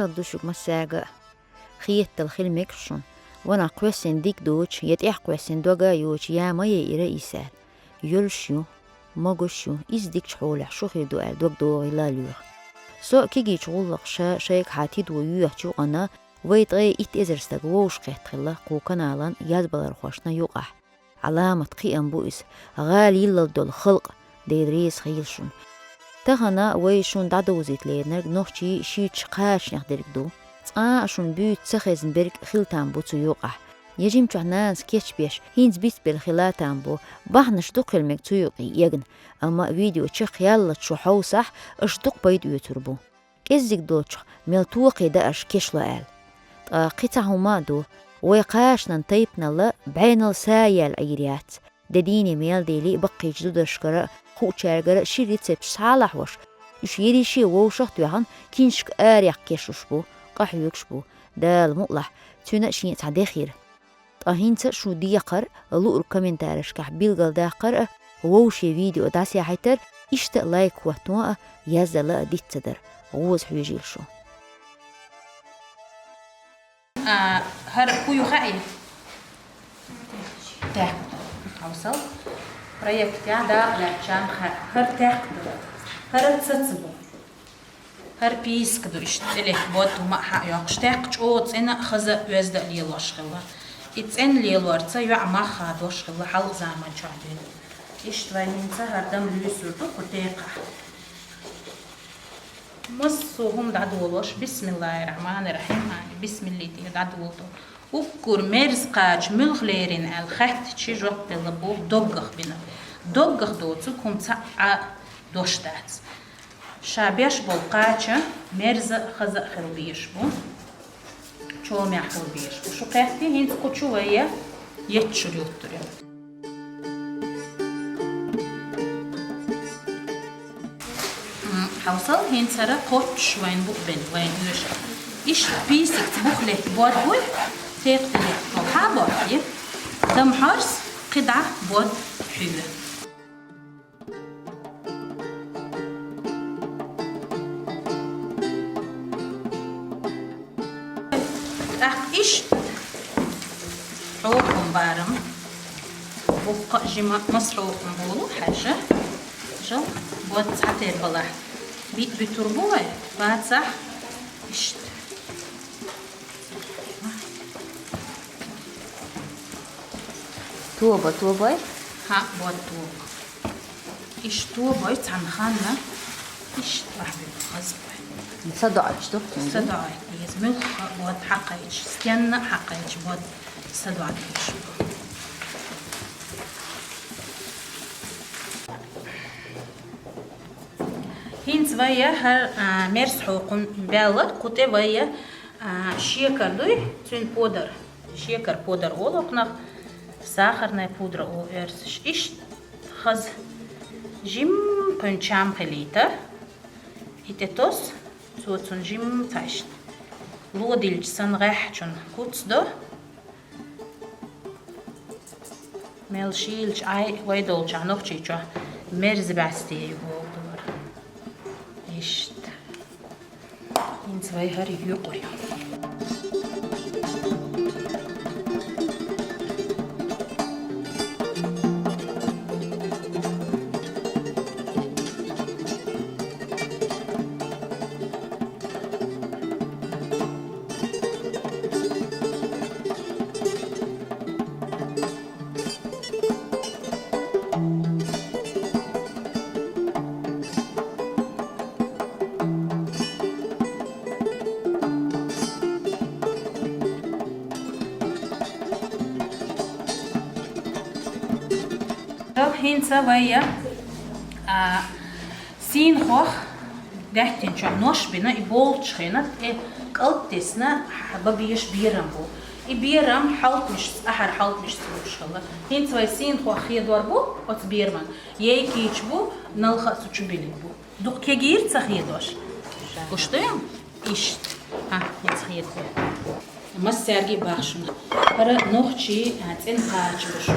دوشك مساقة خيت الخلمك شون وانا قوسين ديك دوش يتيح قوسين دوغا يوش يا ما يرئيسات يلشيو مغشيو إزديك شحولح شوخي دوال دوغ دوغي لا لوغ سو كيجي شغولق شايك حاتيد ويوح شو أنا ويتغي إتإزرستك ووش قيتخلا قو كنالان يازبالر خوشنا يوقح علامة قيام بوئس غالي للدول خلق ديدريس خيلشون تغنا ويشون دادوزيت لينر نوخشي شيتش قاش نخدرك دو شون بيوت سخزن برك خيلتان بوتو يوقح يجيم ناس كيش بيش هينز بيت بالخلاتان بو بحنش دوكل مكتو يوقي يغن أما فيديو تشخ يالا تشوحو صح اشدوق بيد يوتربو إزيك دوتش ميلتوقي داش كيشلو آل قطعه مادو ويقاش ننطيبنا لا بعين السايا العيريات دديني ميل ديلي بقي جدود شكرا خو شارقرا شيريت سيبش صالح وش يش يري شي ووشخت ويهان كينشك آريق كيشوشبو قحيوكشبو دال مقلح تونا شين تعديخير هينتا شو ديقر لؤر كومنتارش كح بيلغل داقر ووشي فيديو داسيا حيتر اشتق لايك واتنوء يازلا ديت تدر غوز حويجيل شو هر كويو خائل تاك حوصل رأيك تعدا لا شام هر تاك هر تستصبو هر بيس كدو اشتلك بود وما حق يقشتاق جوت انا خزا وزد ليلو شغله اتسن ليلو ارتا يعما خادو شغله حل زمان شعبين اشتوانينتا هردم ليسردو كتاقه مصوهم دعدولوش بسم الله الرحمن الرحيم بسم الله دعدولتو وكور مرز قاج ملخليرين الخت تشي جوت لبو دوغخ بنا دوغخ دوتو كم تاع دوشتات شابيش بولقاچه مرز خزا خربيش بو شو معقول بيش بو شو قاعدتي هنت قوتشويه يتشريوتري حوصل هين سرا قوتش وين بو بن وين يوش إيش بيسك تبخلك بود بول تيقتلي أو حابور يب دم حرس قطعة بود حلوة إيش حوكم بارم بقى جماعة مصروفهم بولو حاجة جل بود حتى البلاح بتربوه بعد صح إيش توبة ها بود توبة إيش توبة تعنخنا إيش راح بالخزبة صدعت شتوك صدعت يزمل بود حقيش استنى حقيش بود صدعت إيش هين زوية هر مرس حقن بالغ كتة ويا شيكر دوي تون بودر شيكر بودر أولقنا ساخرنا بودر أو إرسش إيش خز جيم بنشام خليته إتتوس توتون جيم تاشت لوديل سنغح جن كوتس دو ملشيلش أي ويدول جانوك تيجوا مرز باستي يبودر إيش إن زوي هري يقري هين سويا سين خوخ دهتين شو نوش بنا يبولش خينات قلتسنا حبابيش بيرم بو يبيرم حلط مش أحر حلط مش سوش الله هين سوي سين خوخ يدور بو وتبيرمن يكيش بو نلخ سوتشبيلك بو دوك كجير تخيدوش قشتيم إيش يتخيد ما سرقي باخشنا برا نوخشي هتين قاش بشو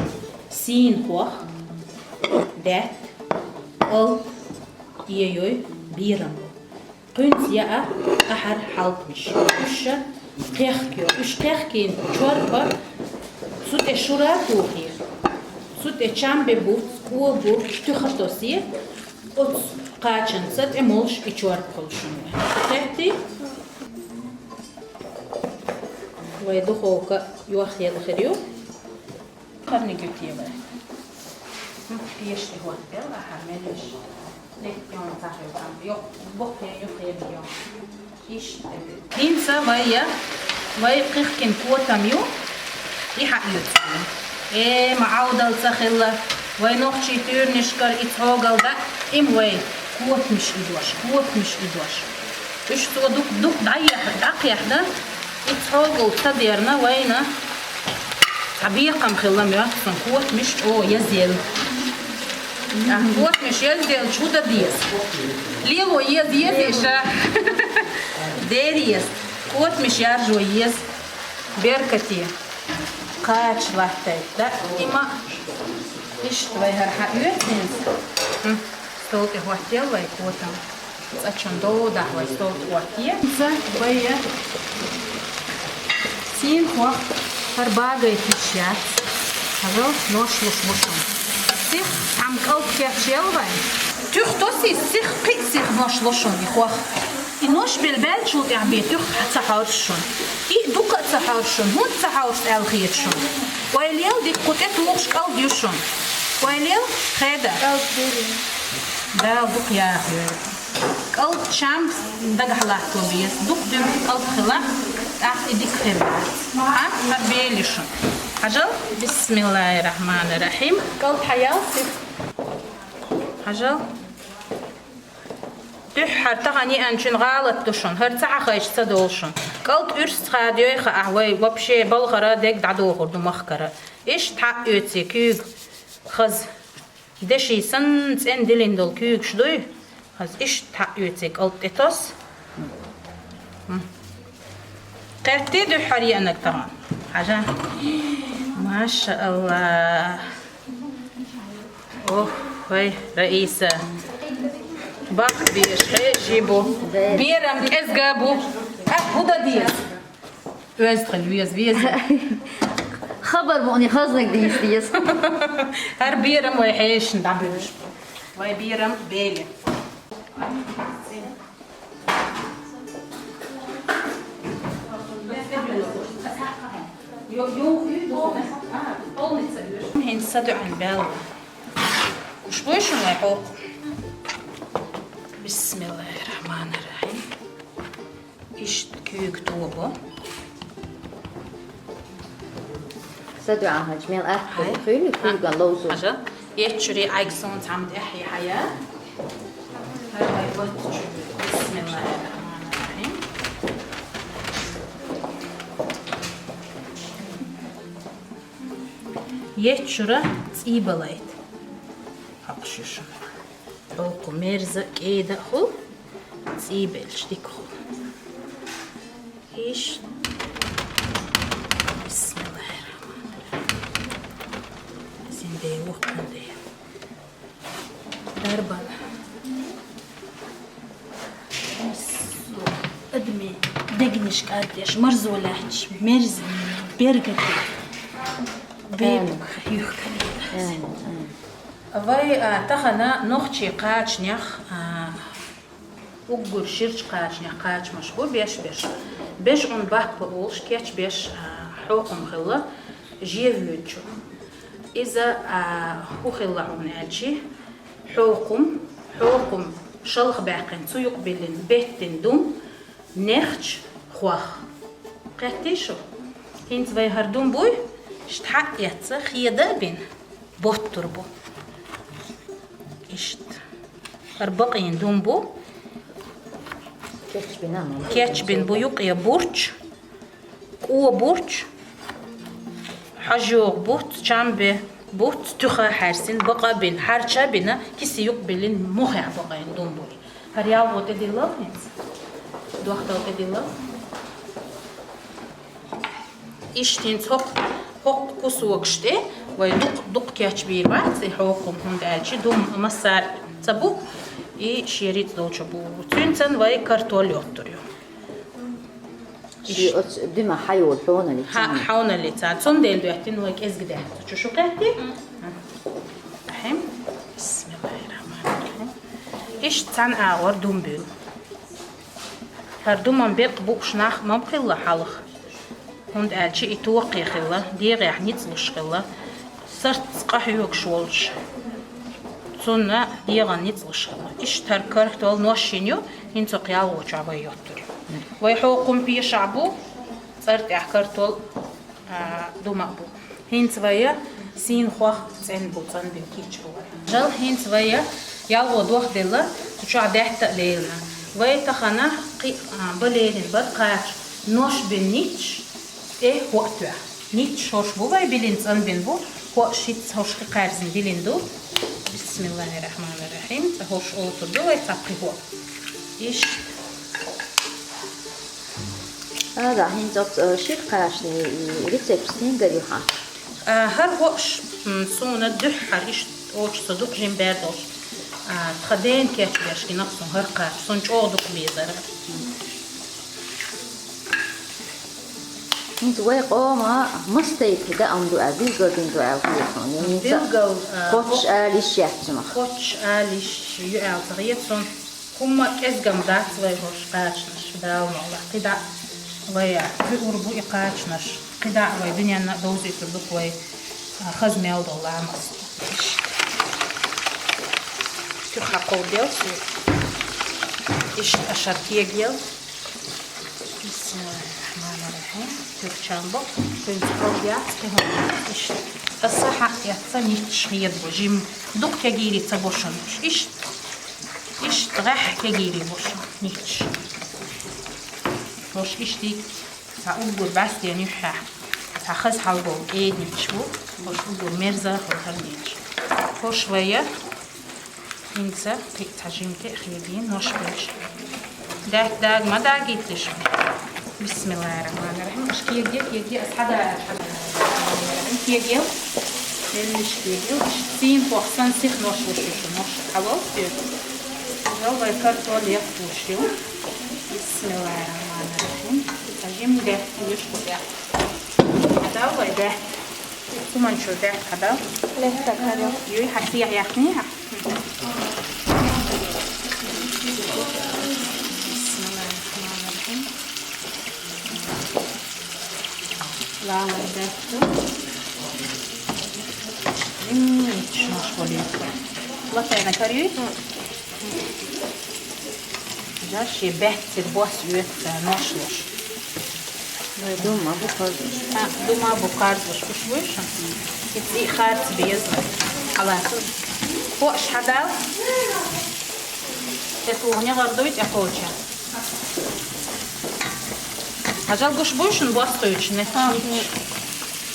سين خوخ ده ال يوي بيرم قنت يا أحر حلقمش وش تحكي وش تحكي شوربة سوت الشورى توخي سوت الشام ببوت وبوت تخطوسي أت قاچن سات إمولش إشورب خلشون تحتي ويدخوك يوخي الخريو قرني قلتي بقى بيشتي هو بيلا حملش ليك يوم تاخي وتعمل يوم بوكي يوخي بيوم إيش إنسا ويا قيخكن كوتاميو يحقيوتسين إيه معاودل تخيلا وينوخشي تورنشكر إتهوغل دا إم وي كوت مش إدواش إيش تو دوك دقيح دا إتهوغل تديرنا وينا عبيقم خلا ميوحسن كوت مش يزيل كوت مش يزيل شو دا ديس ليلو يزيل إيشا ديريس كوت مش يرجو يز بيركتي قاچ لاتي دا إما إيش توي هرحقيوتينس ستولتي هوحتيل وي كوتم أتشن دو دا وي ستولت هوحتيل ويا سين هو هرباغي تشيات هذا نوش وشم سيخ عم قلب كياتشيل وي تختوسي سيخ قيت سيخ نوش وشم يخوخ إنوش بالبال شو تعبي تخ تحاورشون إيه دوك تحاورشون هون تحاورش الخيتشون ويليل دي قطعت موش قلب يوشون ويليل خيدا دا دوك يا قلب شمس دقح لحتو بيس دوك دم قلب خلاف أخي ديك خيرات ها هربيليشون حجل بسم الله الرحمن الرحيم قلب حياة حجل تحر تغني أنشن غلط دشون هرتع خيش صدولشون قلت أرس خاديو خا أهوي وبشي بالغرا ديك دعدو خردو مخكرة إيش تحقيتي كيغ خز دشي سنت إن دلين دول كيغ شدوي خز إيش تحقيتي قلت إتوس قلتي دو حري أنك طبعا حاجة ما شاء الله أوه وي رئيسة بak bir şey bu. Biram ezga bu. Bu da diye. Öztürk viyaz. خبر بوني خزنك ديس Her biram ve heş ndabüş. Ve biram beli. Hen sadu an bel. Şboy şunu yapok. بسم الله الرحمن الرحيم إيش كيك توبو سدوا عها جميل أخي خيل قال لوزو حاجة يتشري عيكسون تعمد إحيا حياة بسم الله الرحمن الرحيم يتشري تيبلايت حقشيشون حوكو مرزق كده خو تسيبلش ديك خو ايش بسم الله الرحمن الرحيم زين دي وقن دي دربان ادمي دقنش قديش مرزو لحش مرزي برقدي بيبك يوخ وای تخنا نخچی قاچنیخ وگر شرچ قاچنیخ قاچ مشبو بیش اون باه بولش کیچ بیش حکم خلا جیویچو إذا أخلا عناجي حكم شلخ باقين سو يقبلن بيتن دوم نخش خوخ قاتيشو هنت وي هردوم بوي شتحق يتسا خيدا بين بوتربو إشت أربقين دوم بو كيتش بين بويوق يا بورج قوة بورج حجوق بوت جنبه بوت تخا حرسين بقى بين حرشة بينا كيسي يقبلين مخيح بقين دوم بوي هرياو غوتي دي الله هنس دوختا غوتي دي الله إشتين هوق كسوق شتي ويدق كيتش بير بعد زي حوقهم هند ألشي دوم مسار تبو и şerit dolça bu. Tünsen ve kartol yokturuyor. دم حيول حونا اللي حاونا اللي تعال صن ديل دوحتين ويك إز قدام شو قهتي الحين بسم الله الرحمن الرحيم إيش تان أور دوم بيل هردوم من بيق بوش ناخ ممكن لا حلخ هند أجي يتوقي خلا دير يعني تصلش خلا صرت قحيوك شولش صنع دير يعني تصلش خلا إيش تركر تول نوشينيو هنتو قيال وجابا يوتر ويحوقم بي شعبو صرت أحكر تول دوم أبو هنت ويا سين خوخ زين بوتان بنكيتش بو جل هنت ويا يالو دوخ دلا تشع دحت ليلنا ويا تخنا بليلن بدقاش نوش بنيتش إيه وقتها نيتش هوش بو ويا بلينز أن بن بو هو شيت هوش قارزن بليندو بسم الله الرحمن الرحيم هوش أوتر دو ويا تبقي هو إيش هذا هين زبط شيء قاش ريسبسين قريحة هر وقش سونا دحر إيش أوش صدق جيم بردوش تخدين كيف بيشكي نقصون هر قاش سونج أودك بيزر هين زوي قوما مستيت كده أمدو أبيل قدين دو عالقيتون يعني بيلقو قوتش آليش يحتمخ قوتش آليش يعال تغيبسون كما إزقم دات ويهوش قاشنش براو الله قدع ويا بيقربوا إقاشنش قدع ويا دنيا دوزي تردوك ويا خزمي أود الله عمس تخا قوديل إيش أشاركيه جيل بسم الله الرحمن الرحيم تركشامبو كنت قوديات كهون إيش الصحة يتصني تشخيض بجيم دوك تجيري تبوشن إيش تغح تجيري بوشن نيتش روش إشتي تعقول بس يعني حح تأخذ حلو إيد نيتشو روش أقول مرزة خلها نيتش روش شوية إنسى تحجيم تأخيرين روش بيش داك ما داقيتش بسم الله الرحمن الرحيم إيش كي أصحابها كي يجي ليش كي إيش سين فوقسان سيخ نوش نوش حلو يلا يكرتوا لي يفتوشيو بسم الله الرحمن الرحيم تجيم ده يشكو ده هذا هو ده ثم نشوف ده هذا ليه هذا يوي حسيح يخنيها بسم الله الرحمن الرحيم لا ده شنو لا تاعنا كاريو جاش يبحث البوس يوت ناشلوش دوما بوكاردوش دوما بوكاردوش بشويش يتزي خارت بيزن على فوقش حدا تتوهني غردويت أقولشا هجال قش بوش نباستويش نتنيش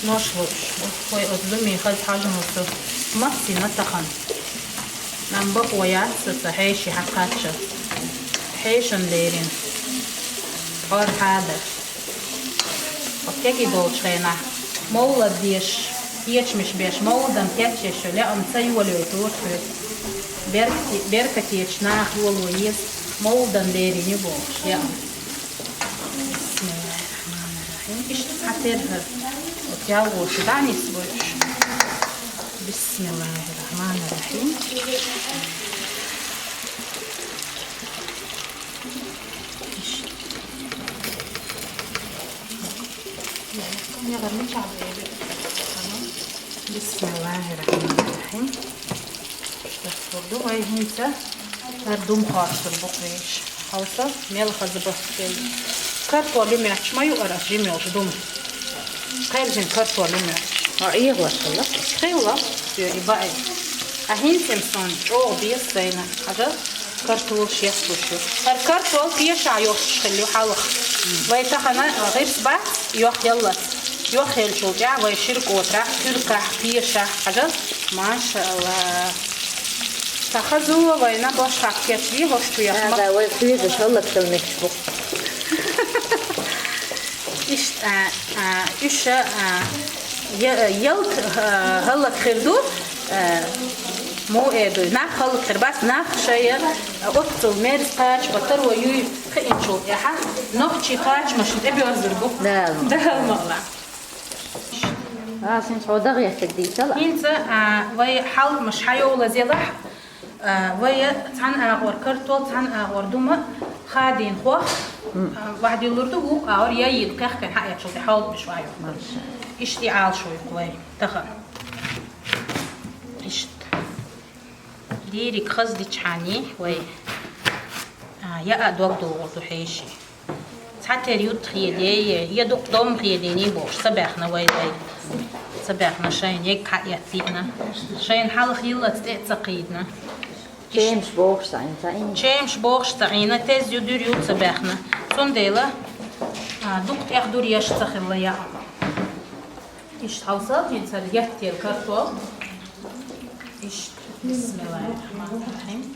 ناشلوش خوي أظلمي خلت حاجة مصر مصي نتخن نمبق وياس صحيشي حقاتشا حيشن ليرين غار هذا وكيكي دولش خينا مولد ديش مش بيش مولدم تيتشش لا أمسي ولو يتوش بركة يتشناخ والويس مولدم ليرين يبوش يا بسم الله الرحمن الرحيم إيش تحترها وتياوش دعني سبوش بسم الله الرحمن الرحيم بسم الله الرحمن الرحيم برضو هاي هنتا هردوم خاصر بقريش حوصل ميل خزبه كارتولي ميرش ما يقرأ جيميوش دوم قيرجن كارتولي ميرش إيه وصل خيولا يبقى أهين سمسون جو بيسينا هذا كارتول شيسلوشو الكارتول فيه شعيوش خليه حلق ويتخنا غير سبع يوخ يلا يوخ الشجاع ويشرك وترع تركح فيه حاجة ما شاء الله تخذوا وينا باش حكيت فيه هوش يا هذا ويفيد إن شاء الله تكلمك شو إيش يلت هلا خردو مو إيه ناخ خلق بس ناخ شيء أطل ميرز قاش بطر ويوي خين شو يا ح نخشي قاش مش تبي أزرقه لا ده المغلا سنت عودة تدي تلا هنا وي حال مش حيولا زيادح وي تان أغور كرتول تان أغور دوما خادين خو واحد يلوردو هو أور يايد كخ كان حق يشوف حال بشوية اشتعال شوي قوي تخن اشت ديري خزدي تشحاني وي يا أدوق دو حيشي حتى ريوت خيالي يدق دوم خياليني بوش صباحنا وي صباحنا شين يك حق يعطينا شين حال خيلة تقيدنا James Borgstein تعين James Borgstein تز يدور يوت صباحنا صنديلة دقت يخدور يشتخل يا إيش حوصل ينسى يحتي الكرتول إيش بسم الله الرحمن الرحيم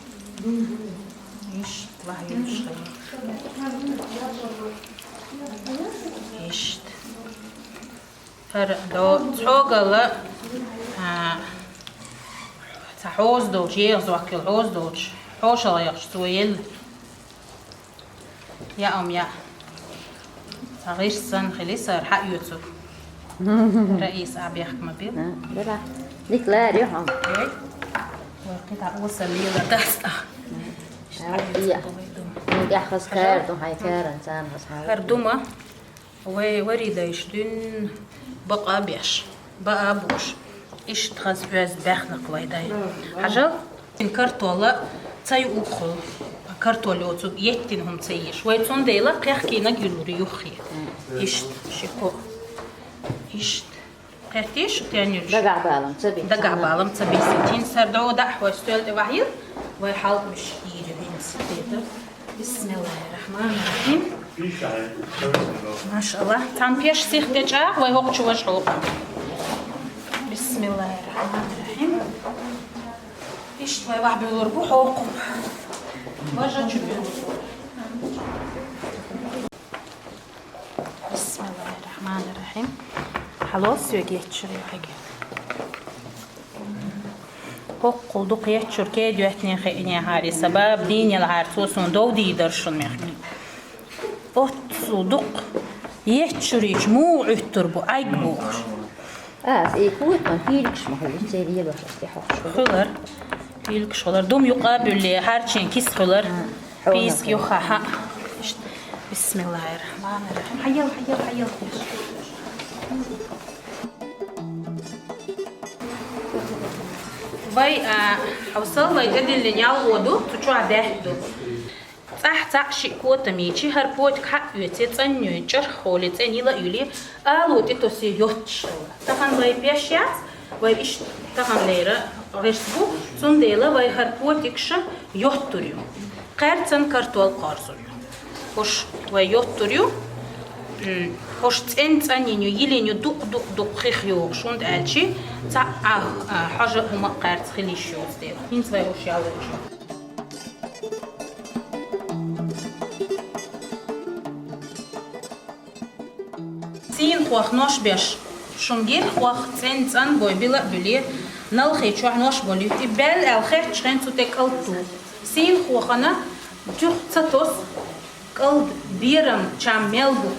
إيش الله يمشي إيش دو تحوغل تحوز دوج يغز وكل حوز دوج حوش الله يغشتويل يا يا تغيش سن خليصة حق يوتيوب رئيس أبي يحكم بيل لا ديك لا ريحهم وقطع وصل لي لدستا عادية نيجي أخذ كارد وهاي كارد إنسان أصحاب هردومة وريد يشدون بقى بيش بقى بوش إيش تخز بيز بخنق ويداي حاجة الكرتولة تاي أخو كرتولة وتو يتنهم تيش ويتون ديلا قيحكينا جلوري يخي إيش شكو إيش قرتيش تاني دقع بالم تبي دقع بالم تبي 60 سردو دح وستول وحير ويحاول مش يجي بين ستيتر بسم الله الرحمن الرحيم ما شاء الله تام بيش سيخ دجاج ويهوق شو وجهه بسم الله الرحمن الرحيم إيش توي واحد يضربوا حوقهم وجه شبيه بسم الله الرحمن الرحيم خلاص يجيتشري حاجة قلدق يحشر كيد يحتني خيني هاري سبب دين العرسوسون دو دي درشون مخني صدق يحشريش مو عتربو أيقبوش إيكوت ما فيلكش ما هو زي اللي يبغى يستحق خلر فيلكش خلر دوم يقابل لي هارشين كيس خلر بيس يوخا بسم الله الرحمن الرحيم حيل باي حوصل باي قد اللي نيال ودو تشوع دهدو صح شي كوتا ميشي هر بوت كحق يوتي تنيو جرخو لتني لا يولي الو تتوسي يوتش طبعا باي بيشيات باي ايش طبعا ليرا غيرسبو تنديلا باي هر بوت يكشا يوتوريو قرتن كرتول قارزو hoş ve yotturuyor. Hoş tsentsaniyo yileniyo duk khikhiyo şund elçi ta haja huma qart khilişiyor diye. Hint ve hoş yavrucu. Sin xox noş beş. Şungir xox tsentsan boy bila bili nal khichu noş boli bel el khir çren tutek altu. Sin xoxana dur tsatos قلد بيرم شامل بو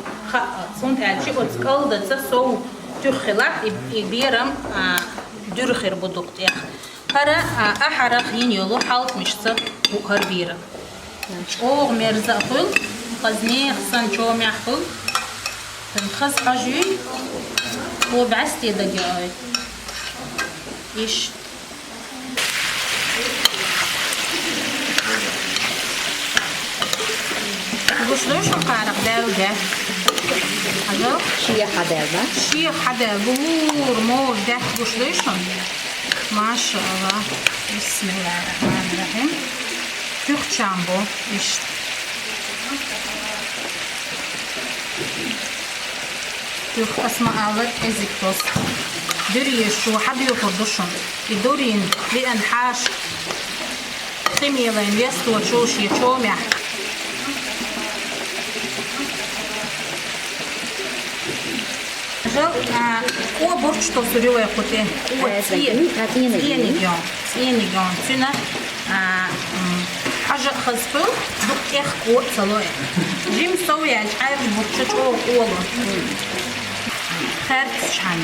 صنت عشي قلت قلد تسو تخلق بيرم درخر بدقت يا هرا أحرق ينيلو حالت مشتا بكر بيرم أو مرزا خل خزني خصن شو معخل تنخز حجي وبعستي دقاي إيش وشلون قارق داوجة؟ هذا شيء حدا ما شيء حدا بور مور ده وشلون؟ ما شاء الله بسم الله الرحمن الرحيم تخ شامبو إيش تخ اسمه أولاد إزيكتوس دري شو حد يقدرشون يدورين لأن حاش خميلين يستوى شوش يشومع Жал, о борщ то сурёе коте. О тиенигон. Цуна حاجة خصفو دوك إخ صلوه. جيم سوي عارف borç çok oğlu. Her şan.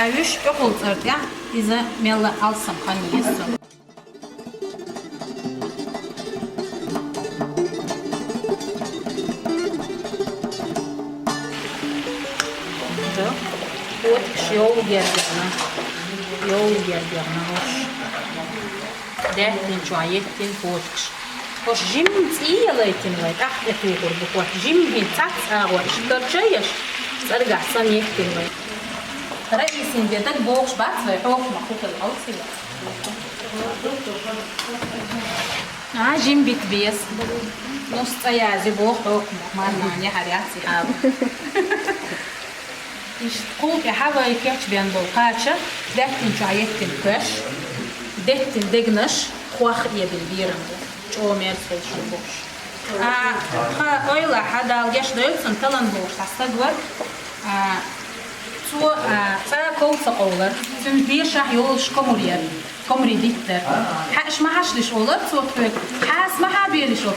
Ayuş okul zart ya. Bize mella alsam kaniyesi. Вот yol geldiğine. Yol geldiğine hoş. Dertin çayettin hoş. Hoş jim iyi laytin lay. Ah etuğur bu hoş. Jim hin tats ağır. İştarçayış. Sargahsan yettin lay. رئيسين بيدك بوش بات ويحوك مخوط الأوصي جيم بيت بيس نص أيازي بوش حوك مهماني حرياتي حاب قوك حابة يكيش بيان بوقاتشا دهتن شعيتن كش دهتن دقنش خواخ يبن بيرم شو ميرسل شو بوش أويلا حدا الجيش دويلسن تلن بوش تستقور Så kolsaqolar. Sen bir şah yol şkomuriyar. Komuri ditter. Haş ma haşliş olar. So has ma habeliş o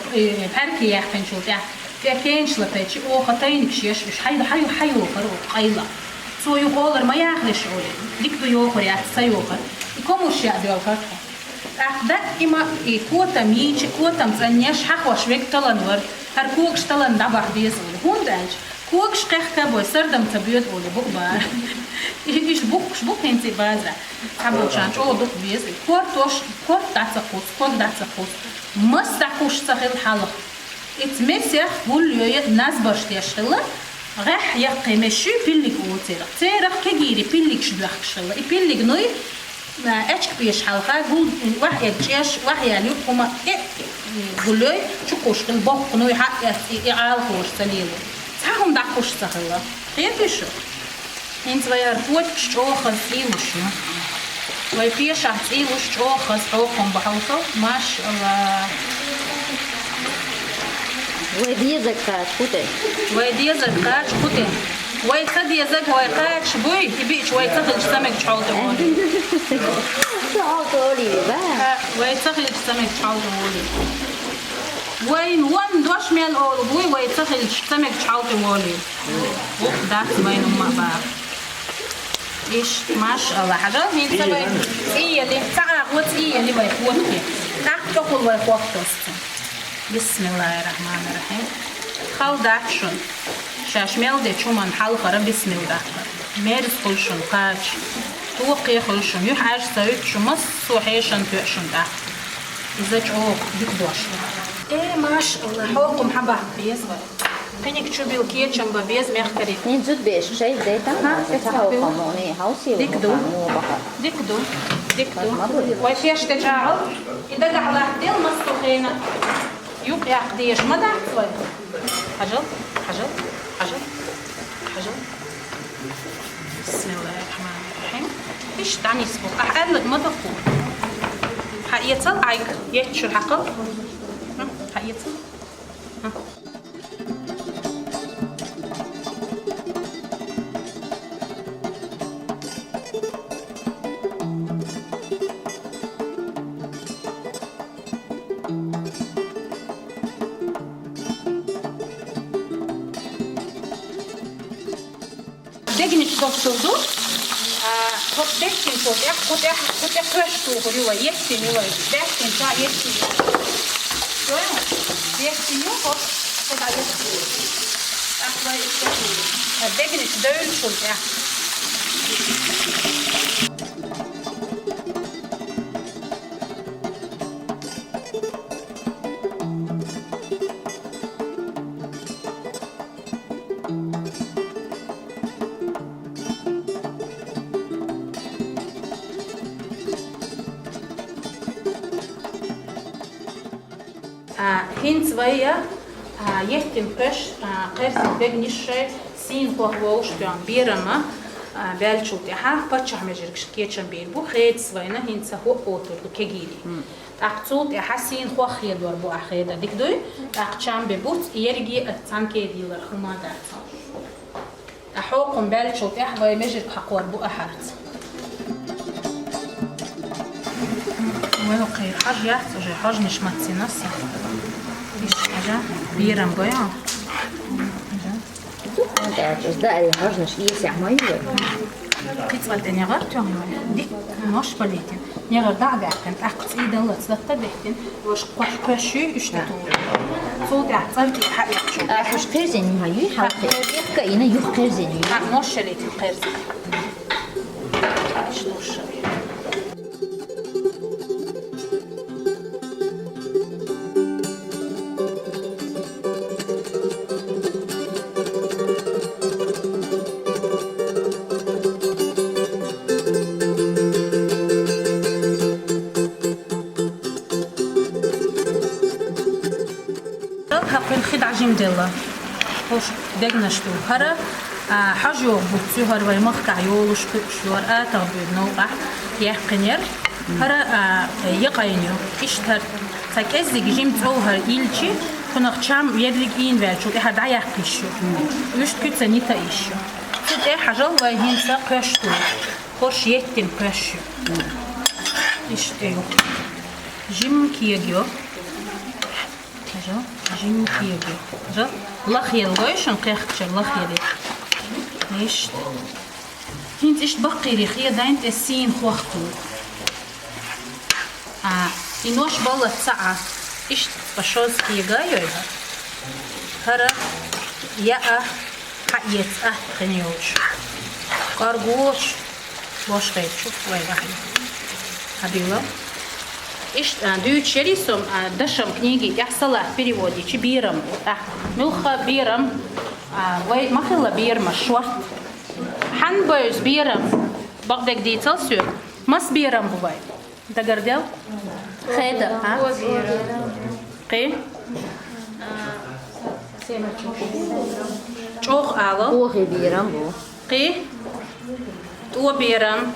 perki yaxten şol ya. Fekenşla peçi o xatayn kişiş hayu qaru qayla. So yuqolar ma yaxliş olar. Dikdo yoqor ya sayoqor. Komuş ya diyorlar. Ahda ima kota miç kota msanyaş haqwaş vek talanlar. Her koqş talan dabah diye hundanç. Кук шкехка бой сардам табиот оли бук бар. Иш бук хенци база. Табочан чо дук без. Кортош корт дацакус, кот дацакус. Мас дакуш сахил халх. Ит месях гул ёя назбаш тяшхила. Гах яқимешу пиллик утера. Терах кегири пиллик шдахшила. И пиллик ной اشك بيش حلقة قول واحد جيش واحد يوم هما قولي شو كوش البق نوي حق يعال كوش سليله هم دعوش سهلا خير بيشو انت ويرفوت شوخز ايوشو ويبيش عت ايوش شوخز حوقهم بحوصو ما شاء الله ويدي زكاة كوتي ويصدي يزك ويقاش بوي يبيش ويتخلج سمك شحوطه ولي ويتخلج سمك شحوطه ولي وين دوش ميل أول بوي ويتخل سمك شحوطي ولي دات وين ما بقى إيش ما شاء الله حاجة مين سوي إيه اللي تعاقد إيه اللي بيخوضي تعاقد ويخوض بسم الله الرحمن الرحيم خال داتشون شاشميل ده شو من حال خرا بسم الله ميرس خلشون قاش توقي خلشون يحاج سويت شو مص وحيشن توشون ده إذا شو بيقدوش إيه ما شاء الله حوقهم حبة بيز خليني شو بالكيت شو ببيز مخكري نزود بيش شيء زيتا تحوقهم وني هاوسي ديكدو ويفيش تجاعل إذا قاعد ديل مستوخينا يوقع قديش ما دعت وين حجل بسم الله الرحمن الرحيم إيش تعني سبوق أحقلك ما تفوق حقيقة عيك يتشو الحقل حقيقة دقني تفصلوا خد دقن خد كرشتو هو يكتن هو دقن شا يكتن شو يكتن يوقف خد على يكتن أخذ يكتن دقني تدول شو يا هين زويا يهتم كش قرص بجنيشة سين هو بيان بيرما بالشوتي باتش مجركش كيتشن بيربو خيت زوينا هين سهو أوتر كجيري أقصد حسين خو خير دور بو أخيدا ديك دوي أقشام ببوت يرجع تام كيديلر خما دارتان أحوقهم بالشوط إحنا يمجد حقور بو أحرت وين قير حاج يحتاج حاج مش متسناسي إيش حاجة بيرم بيا Is dat je hartjes hier zeg maar hier? Iets wat in je hart jongen, dik noş paletin. Ne kadar derken akts iden latsakta derken was kwaşı işte doğru. Sol dersen ki ha yapıyor. Hoş kırzeni hayır halka. Ka yine yok kırzeni. Ha noş şeletin kırz. İşte noş. هاقين خد عجين ديلا خوش دقنا شتو هرا حاجو بوتسو هر وي مخك عيولوش شلور آتا بنوقع يحقنير هرا يقاينيو اشتر تاك ازيق جيم تروهر إلشي كنغ تشام يدلق إين والشو إحا دعا يحقيشو يشت كتسا نيتا إيشو تد إيه حاجو وي هنسا قشتو خوش يتن قشو اشت ايو جيم كيجيو جيم كيجي جا لخيل غيشن قيختش لخيل ايش هنت ايش بقي ريخيه داينت السين خوختو إنوش بالله ساعة ايش بشوز كيجايو هرا يا حقيت خنيوش قارغوش باش غير شوف وين راح هبيلا إيش ديوتشري سوم دشم كنيجي يحصل переводе чибирам ملخا بيرم وي ما خلا بيرم شوart حنبوز بيرم بقدك ديتلسيو مس بيرم بواي دقردل خيدا قي چوخ آلا Oğu biram bu. قي تو بيرم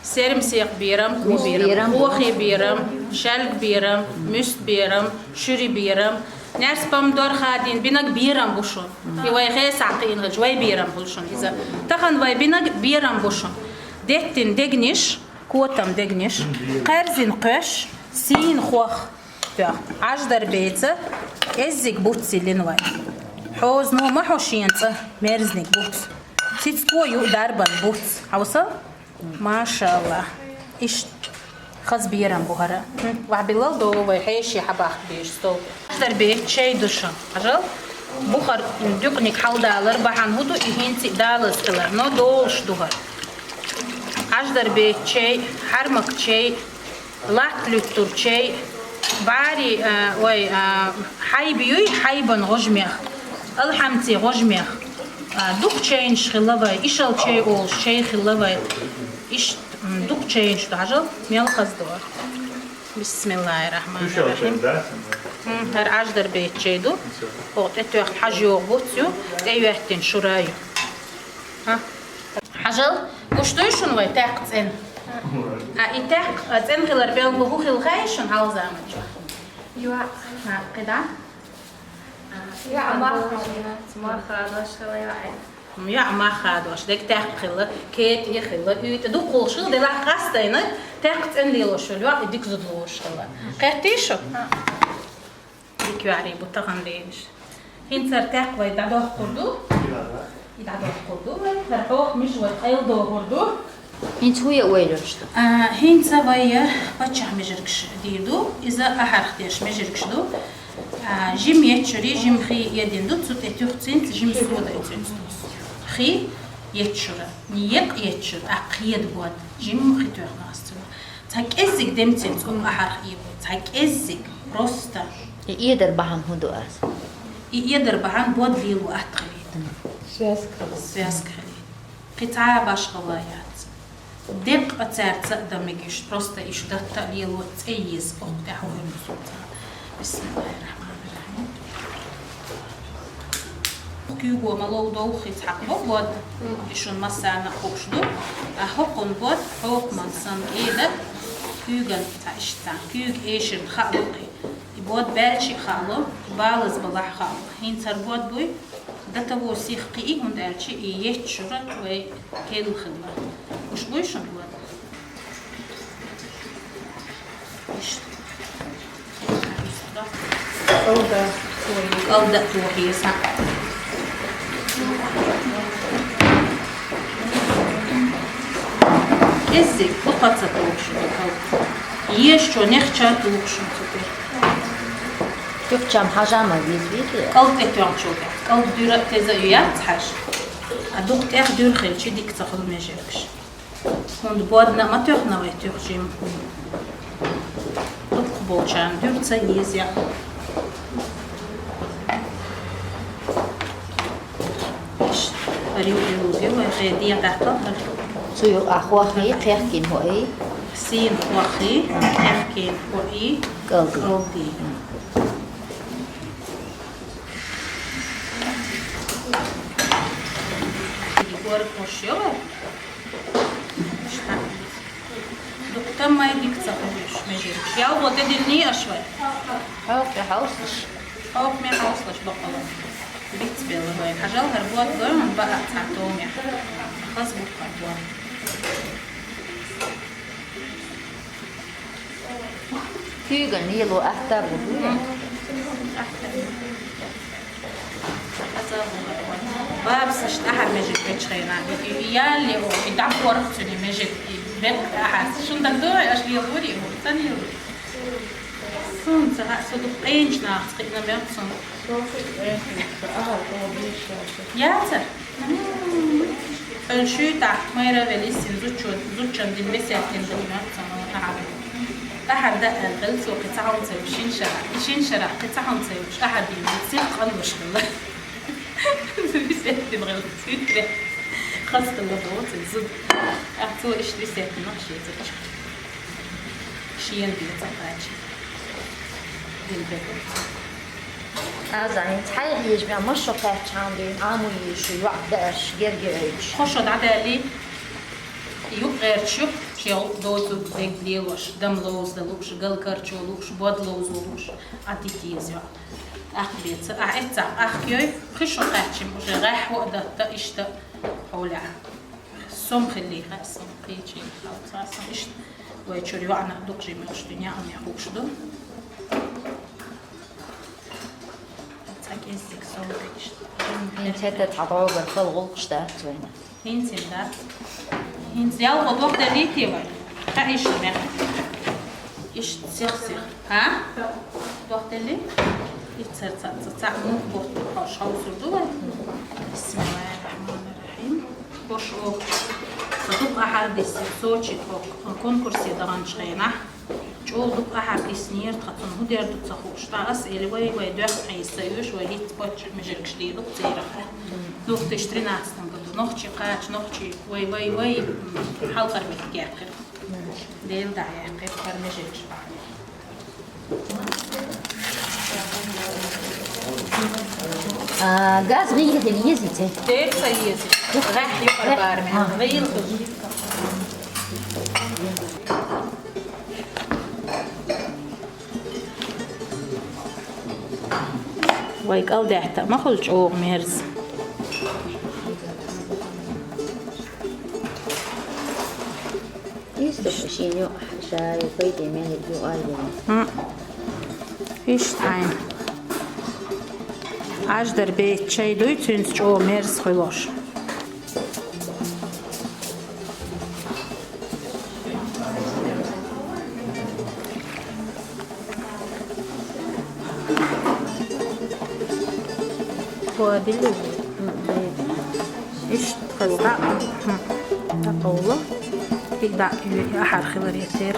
سرمسيق بيرم كو بيرم خوخي بيرم شلق بيرم مست بيرم شري بيرم ناس بامدور خادين بينك بيرم بوشون يواي غيس عقين غجواي بيرم بوشون إذا تخن واي بينك بيرم بوشون دهتن دقنش كوتم دقنش قرزين قش سين خوخ عجدر بيتزا ازيك بوتسي لنواي حوز نو ما حوشينتا مرزنك بوتس تيتسكو يو داربان بوتس حوصل ما شاء الله إيش خز بيرم بهرة وعبيلال دو ويحيش يحباخ بيش ستو أكتر بيت شيء دشان أجل بخار دقنك حال دالر بحان هدو إهينتي دالس كلر نو دولش دوهر أجدر بيت شيء حرمك شيء لاتلوتر شيء باري وي حيبيوي حيبن غجميخ الحمتي غجميخ دوك تشينج خلاباي إيشال شيء أول شيء خلاباي إيش دوك تشينج تعجل ميل خزدور بسم الله الرحمن الرحيم هر عجدر بيت شيدو وقت اتوخ حاجيو بوتيو ايوهتن شرايو ها حاجل قشتوشن وي تاقتن ايتاق اتن خلر بيل بوهو خلخايشن هاو زامن يوا ها قدع يا ما خلاص يا ما خادوش ديك تاخلا كيت يخلا يت دو قوشل دي لا قاستينا تاقت ان ليلوش لو ديك زدلوش خلا قاتيشو ديك يعري بوتغن ديش هنتر تاق وي دادو قردو يدادو قردو فرحوخ مش وي قيل دو قردو Hiç huya uğraştı. هنتر وي بچا مجركش ديدو اذا احرخ ديش مجركش دو جيم يتشري جيم خي يدين دو تسوت اتوختين جيم سودا اتوختين خي يتشرى نيق يتشرى أقيد بود جيم خي توخ ناستو تاك ازيك دمتين تقوم أحرخ إيبو تاك ازيك روستا İyidir baham hudu az. يقدر بعن بود ليل وأتخليد سياس خليد قطعة باش غوايات دق أتعرت دمجيش روستا إيش دتا ليل وتأيز أخت أحوه المسوطة بسم الله الرحمن الرحيم كيوغو مالو دوخي تحقبو بود إيشون مسانا خوشدو أحقن بود حق منسان إيدا كيوغن تعيشتا كيوغ إيشن خالقي بود بارشي خالو بالز بلح خالو هين تر بود بوي ده تبو سيخ قيء هند أرشي يهتشرت وكيلو خلا وش بويشن بود أودا توحي سا إزاي بقى تطوش يشو نخشى توش تطير Türkçem hacama bizbiydi. قلت تيوم شوكا قلت دورة تزايات حاج أدوك تأخ دور خيل شي ديك تاخذ مجركش هون بودنا ما تأخنا ويتوخ جيم دوك بوشان دور تسيز يا إيش أريو يوزي وغادي تحتها Suyu ahwahi qeqkin ho ay سين وخي أحكي وإي qaldi. قلبي يقول مشيوه دكتور ما يديك تصحيش مجرش يا هو تدلني أشوي Hauke hauslich. أو ما حوصلش بقى بيت بيلا هاي حاجة هربوت قرن بقى تعتوم يا خلاص بقى Hügel nilu ahtar bu. بابس اشتحر مجد بيتشخينا يالي هو يدعم ورقتني مجد بك أحد شون دكتوري أشلي يضوري هو تاني صنت صدق أينش ناقص قينا بيقصن ياتر الشو تحت ميرا فيليسين زوتشون دي المسيحين دي ناقصن أحد ده الغلس وقطعهم سيوشين شرع قطعهم سيوش أحد يمسيح قنوش والله رسالة بغلط خاصة اللغوات الزد أعطوا إيش رسالة نقشي يترجع شيئا بيتقاعد بالبدل Azan tayr yejme masho qachandi amu yishu waqdash gergerich. خشد عدالي يوب غير شوف شيل دوزو ديك ديوش دم لوز دلوش قل كرچو لوش بود لوز لوش عتيتيز يا أخبيت أعتع أخيوي خشوا قاتشم وش راح وقدا تأشت حولها سوم خلي خاصم قيتشي خاصم إيش ويشوري وعنا دقجي مش دنيا أم يحوش دو تاكيزك سوم قيشت Inta tatawga khalqshtat wayna. هينسي ده هينسي يلا خد وقت ريتي وين إيش ده إيش سيخ ها وقت اللي يتصرصع مو بوت حاش هاوس الدول بسم الله الرحمن الرحيم خوش او صدق أحاديث سوتشي كونكورسي دهان شينا جول دق أحاديث نير تخطن هو دير تتصخوش تا أسئلة وي دوخ حيسيوش وهيت بوتش مجركش لي دق تيرا دوخ تشتري ناستن قدو نوخشي قاش نوخشي وي حلقة متكاكر ديل داعي قيب قر مجركش Gaz غير اليزيته. دير سيزي راح يقرب بارمي غير خذ ويك أو دحتا ما خلش أوغ مهرز يستخدمين يو شاي وبيدي من اليو أيضا. فيش عين عجدر بيت شاي دوي تنس أوغ مهرز خلاص وادلو إيش خزدا تقوله يقدع أحد خبر يتير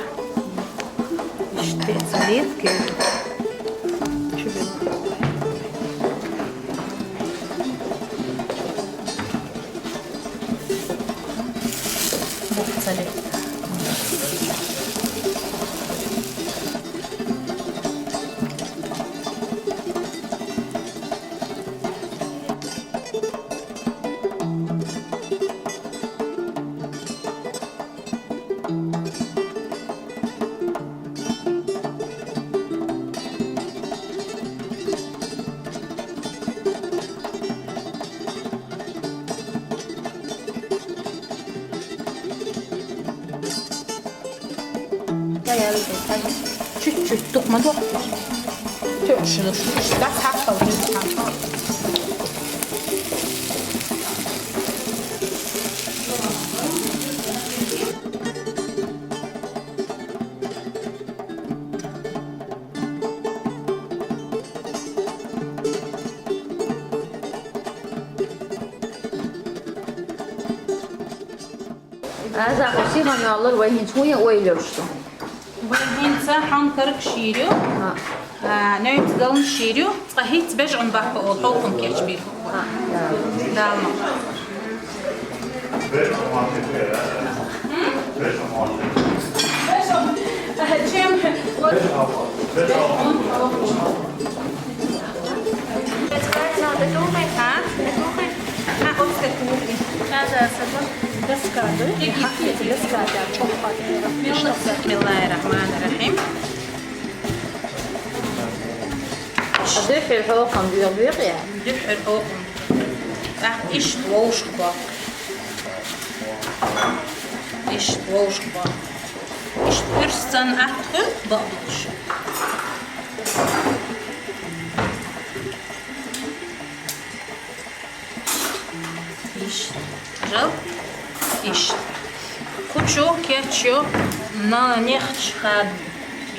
إيش تأثير كده شو بيقول مختلف Çüt dokma dok. Şunu işte hakkalı. هذا قصيرا يا الله وين شوية ويلرشتو Hintsa hankarık şiiriyor. Nöyt galın şiiriyor. Hiç beş on bakpa ol. Halkın keç bir. Dalma. Bismillahirrahmanirrahim. أضيف الحوقم بيضيق يعني Dühür oğlum. İş doğuş bak. İş doğuş bak. İş hırsan atkı bağış. İş. Жал. İş. Kuçu keçiyor. Na nehç had.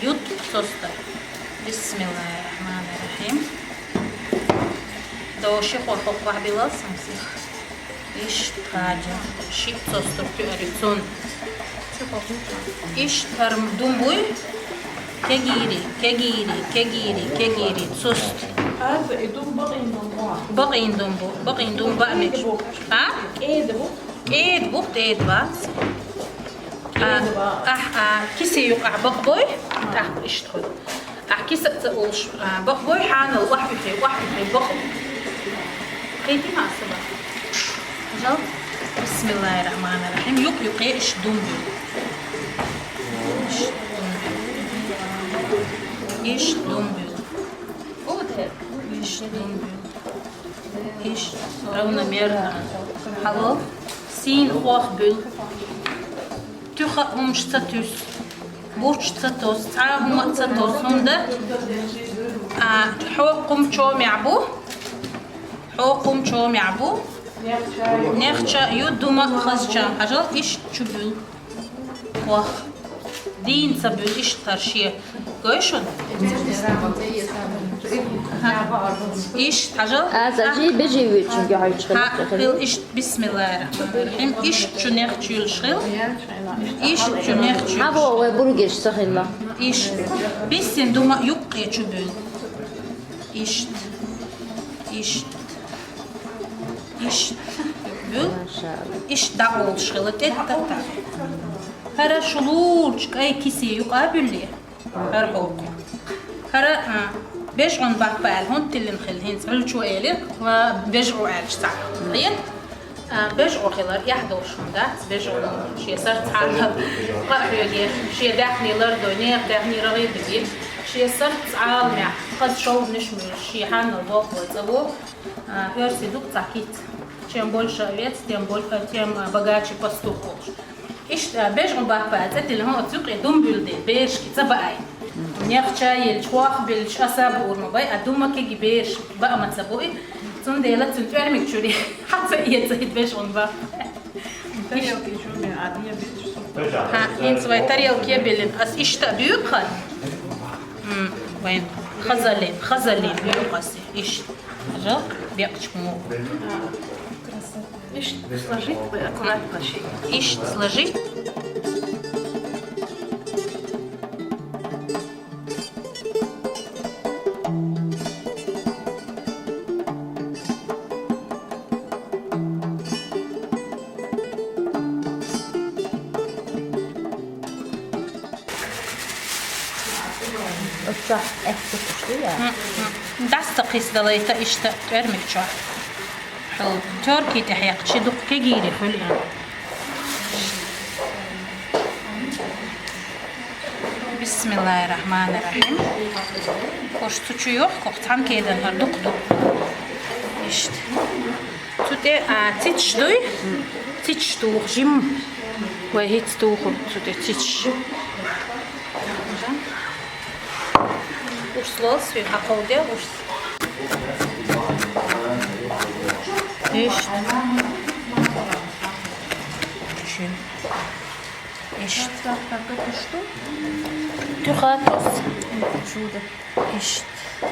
Yut sosta. Bismillahirrahmanirrahim. Doğuşu korkuk var bilasın siz. İş taca. Şip sostur tüörütün. İş tarım dumbuy. Kegiri. Sost. Baqin dumbu ba'mek. Ha? Eid bas. كيسي يقع بقبوي تحت اشتغل كيسة تقولش بقبوي حان الواحد في بقب قيتي مع السبب جل بسم الله الرحمن الرحيم يقي ايش دنبل ايش دنبل ايش رونا ميرنا حلو سين خوخ بل تخهم ستاتوس بوش ستاتوس تعاهم ستاتوس هندا حوقم شوم يعبو نخشى يدوما خزجا أجل إيش تبل وخ دين سبل إيش ترشيه قويشون إيش أجل هذا جي بيجي ويتشجع هل إيش بسم الله الرحمن الرحيم إيش شنيخ تشيل شغل إيش شنيخ تشيل هذا هو برجر سهلة إيش بسين دوما يبقى تبل إيش يبل إيش دعول شغل تتا هرا شلوج أي كيسي يقابل لي هرحوق هرا بيجعون بقبال هون تلين خلهين سهل شو إلك وبيجعوا عالش تعال طيب بيجعوا خلار يحضر شمدات بيجعوا شيء صارت على قاعدة شيء داخلي لردونير داخلي رغيب بديل شيء صارت على مع قد شو نشمل شيء حان الضوء وتسوو هرسي دوك تاكيت чем больше овец тем богаче пастух إيش بيجعوا بقبال تتلين هون تسوقي دمبل بيش كتبعي نيخشا يلشواخ بالشاساب ورمباي أدوما كي بيش بقى ما تسبوي تون ديلا تون تعمل شوري حتى يتزيد بيش ونبا ها إنس ويتريال كي بيلين أس إيش تبيو خل وين خزلين بيو قاسي إيش جا بيقش مو إيش сложить аккуратно شيء إيش сложить الصح احسن شوية دستقيس دليتا إيش ترمي شو حلو تركي تحيق شدق كجيري حلو يعني بسم الله الرحمن الرحيم خوش تشو يوخ كوختان كيدن هردوك دو إشت توتي تيتشدوي تيتشدوخ جيم وهيت دوخ توتي تيتش Urs wie Hakolde Urs. İşte. Schön. İşte. Tühatos. İşte.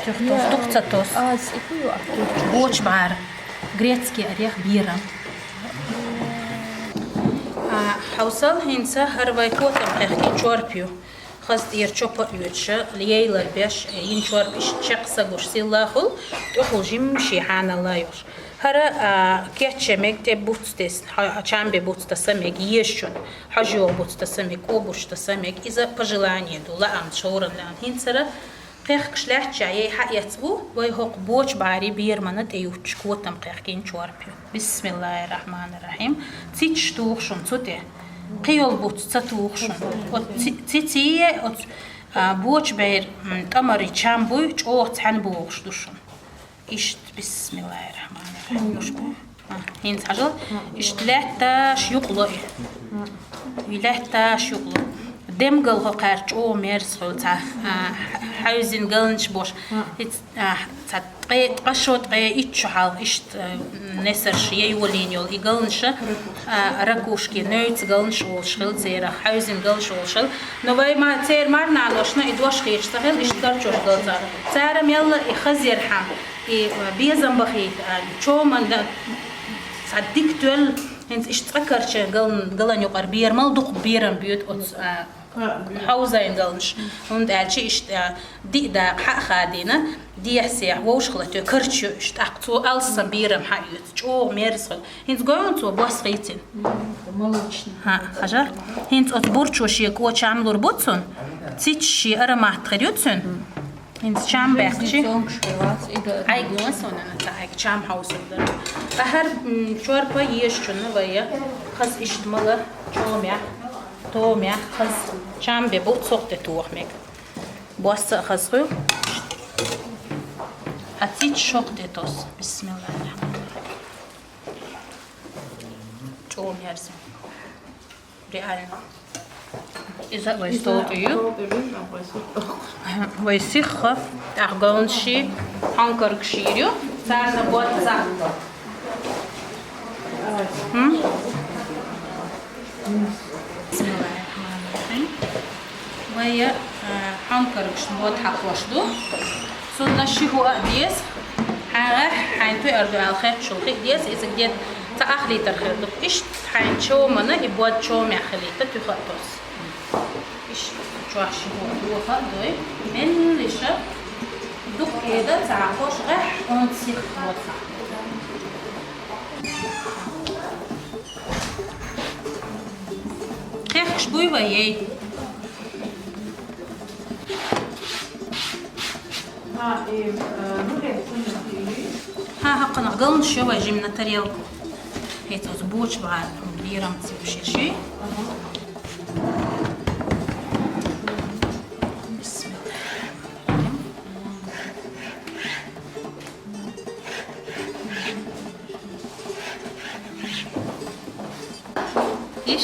Tühatos. Dukcatos. Boç bar. Gretski ariyah biram. Hawsal hinsa harvay kotam qeqin çorpiyo. Xaz diğer çopa üyetşe liyeyler beş yin çorpiş çeksa goş sillahul tuxul jim şihanallah Hara keçemek de butstes çambe butstasamek yeşun hajo butstasamek obushtasamek iza пожелание дула am çoranlan hinsara qeq kişlehçe ye hayatbu ve hok boç bari bir mana teyuç kotam qeqin çorpiyo. Bismillahirrahmanirrahim. Tsiç tuğşun tute. Qiyol butsta tuğşun. O tsitsiye boç bir tamari çambu çoğ tsan boğuş duşun. İşte Bismillahirrahmanirrahim. Hint hajal işte lehtaş yuklu. Lehtaş yuklu. Demgal hoqarç o mers holta. Hausin galınç boş. Hiç qaşot iç hal işte neser şiye yolin yol. İgalınçı rakuşki nöyt galınç olşıl zera. Hausin galınç olşıl. Novay ma tser mar naloşna idwaş qiyçtagel işte garçoş galza. Tsaram yalla ikhazirham. بيزن بخيت شو من صدق تول هنس اشتكر شيء قلن يقر بير مال دق بيرن بيوت حوزين قلنش هند على اشت دي دا حق خادينا دي سيع ووش خلته كرتشو اشت اقتو السن بيرن حيوت شو ميرسل هنس قوين تو بوس خيتين ها حجر هنس اتبورچو شي كو چاملور بوتسون تيچ شي ارا محتريوتسون هنس چام بخشي ay gün sonuna taak çam hausunda. Her çorpa yeşçunu veya kız iştmalı çoğumya, toğumya kız çam be bu soğukta toğmek. Boğazı kızı. Atit şok detos. Bismillahirrahmanirrahim. Çoğumya arasın. Realno. إذا ويستوطيو ويسخف أخبرنشي هنكر كشيريو سارنا بوت زعل بسم الله الرحمن الرحيم وهي هنكر كشبوت حقوشلو صدنا شي هو أديس حين أردو على خير شو خير ديس إذا جيت تأخلي ترخيطك إيش حين شو منا يبوت شو معخليته تخطوس إيش شو عشي هو خدوي من ليشة دوك كده تعرفوش غير أنسيخ وطا خير شبوي وياي ها حقنا قلن شو وجي من التريالكو هيت أزبوش بعد مديرة متصيب شي إيش؟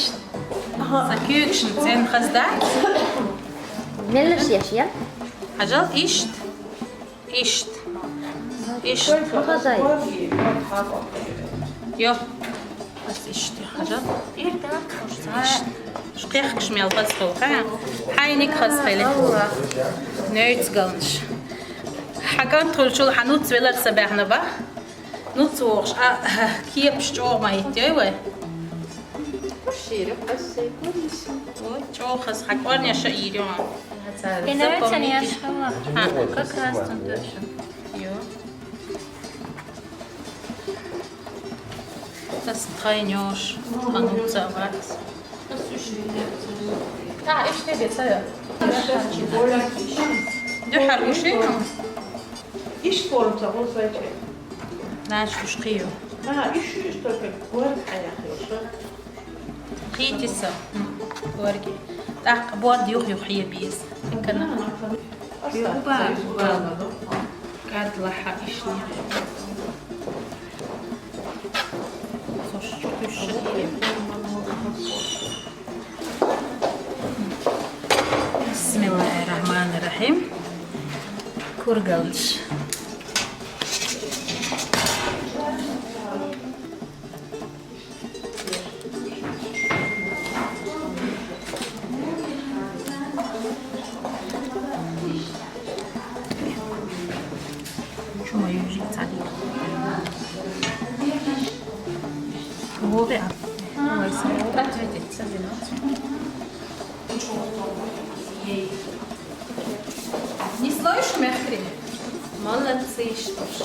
سكيك شنتين خزدك؟ نلش ياشيا حاجات إيشت إيشت إيشت خزاي يو بس إيشت حاجات شقيق كشميل بس خوخا حينك خز خيله نيت قلنش حكان تقول شو حنوت ولا تسبحنا با نوتوش كيف شو ما يتيوه شو خز حكواني شقيريون Genelten yaşlı как раз там тоже. يو تستخينيوش خنوت زوات إيش تبي تسوي؟ دو حروشي؟ İş forumsa olsaydı. ناش وشقيو İş işte kuart ayakıyorsa. قيتي سا ورقي تاق بود يوخ يوخي بيس كنا يوبا قاعد لحا إشني صوش تش بسم الله الرحمن الرحيم kurgalış. شو يوجد عليك وضع Не слышишь, Мехри? Молодцы, что ж.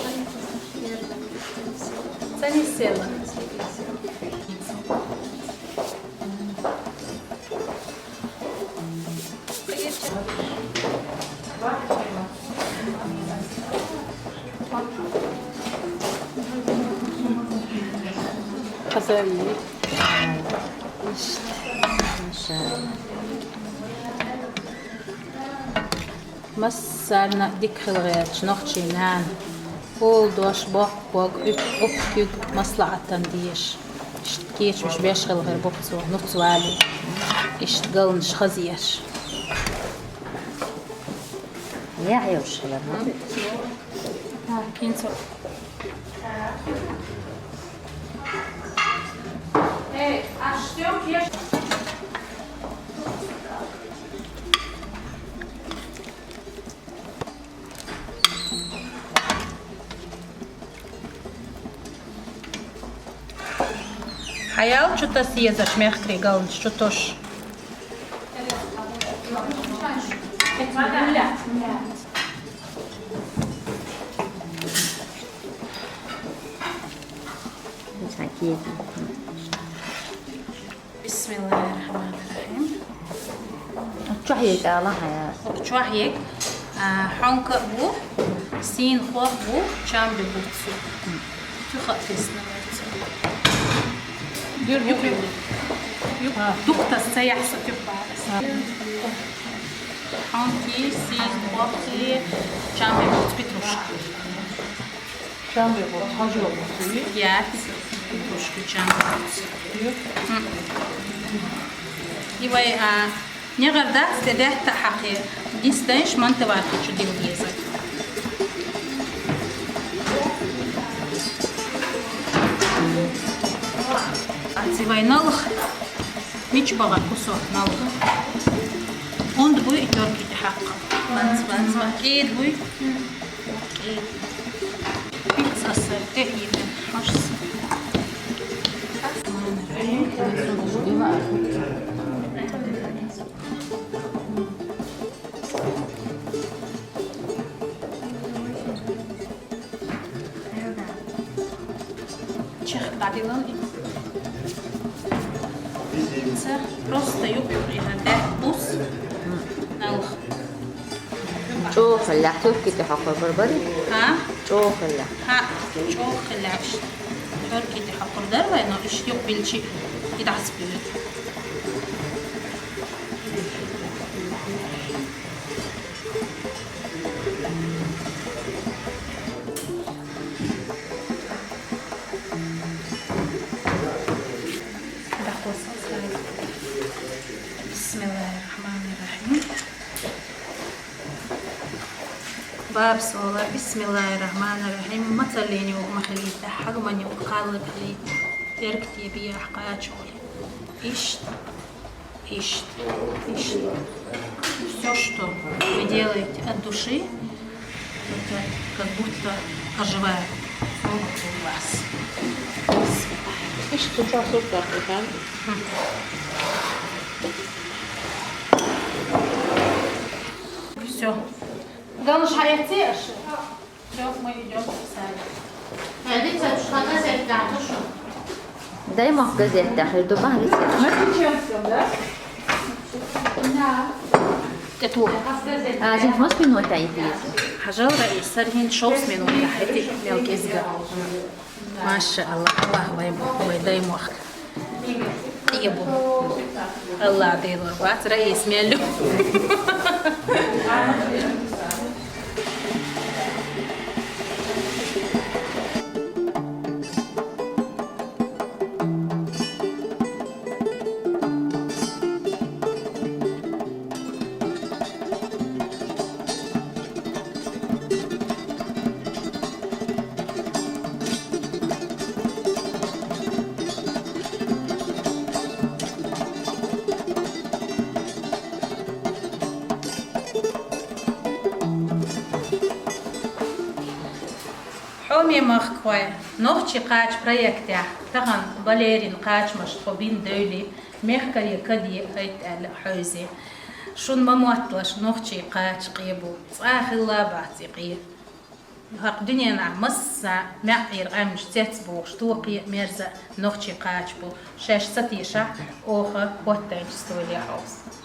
Це не сила. Hazırlayayım. مسرنا ديك خلغات نخشي نان قول دوش بوق أبكيك مصلعة تنديش اشتكيش مش بيشغل غير بوقتو نطو علي اشتغل مش خزيش يا عيوش لما كينسو ايه اشتيوك يش Hayal что-то съездишь, мягкий галыч, что-то ж. بسم الله الرحمن الرحيم. شو هيك الله يا شو هيك؟ حنك بو سين خو بو شام ببوتسو. شو خاطسنا دكتور سيح ستبقى حنكي سين وقتي شام ببوت بتروشكي Can bir bol, hacı olması. يا بتروشكي شام ببوت يوي نغردا استدعت تحقي ديستنش ما انت بعرف شو دي وديزك Отзывай налых, меч бага кусок налых. Он двой и терки тихака. Банзва, эд двой. Эд. Пицца сэр, едем. Ашс. Чех гадилан. Просто يبقى ده بص نلخ شو خلاح تركي تحقق بربري ها شو خلاح ها شو خلاش تركي تحقق ده ولا ايش يقبل شيء يدعس بيه بسم الله الرحمن الرحيم باب صلاة بسم الله الرحمن الرحيم مثليني ومخليته حقمني وقالك لي تركتي بيا حقات شغلي ищет все, что вы делаете от души, это как будто оживает у вас. İş tutar tutar efendim. Все. Галыш hayatı все, мы идем в садик. دايما газет داخل دوبها لسه تتوه. عايزين 5 минут عيدي حجر رئيس سرهن شوص من ويحتي ملك إزجا. ما شاء الله الله ويدايم وقت. يبو الله عديل وربات رئيس ميلو. حومي مخكوي نوختي قاج بروجكت تغن باليرين قاج مش طبين دولي ميخكري كدي هيت الحوزي شون ما موطلش نوختي قاج قيبو صاخ الله بعتي قيب هاق دنيا نعمس معير أمش تيتبو شتوقي ميرزا نوختي قاج بو شاش ستيشة أوخا واتاج ستولي حوز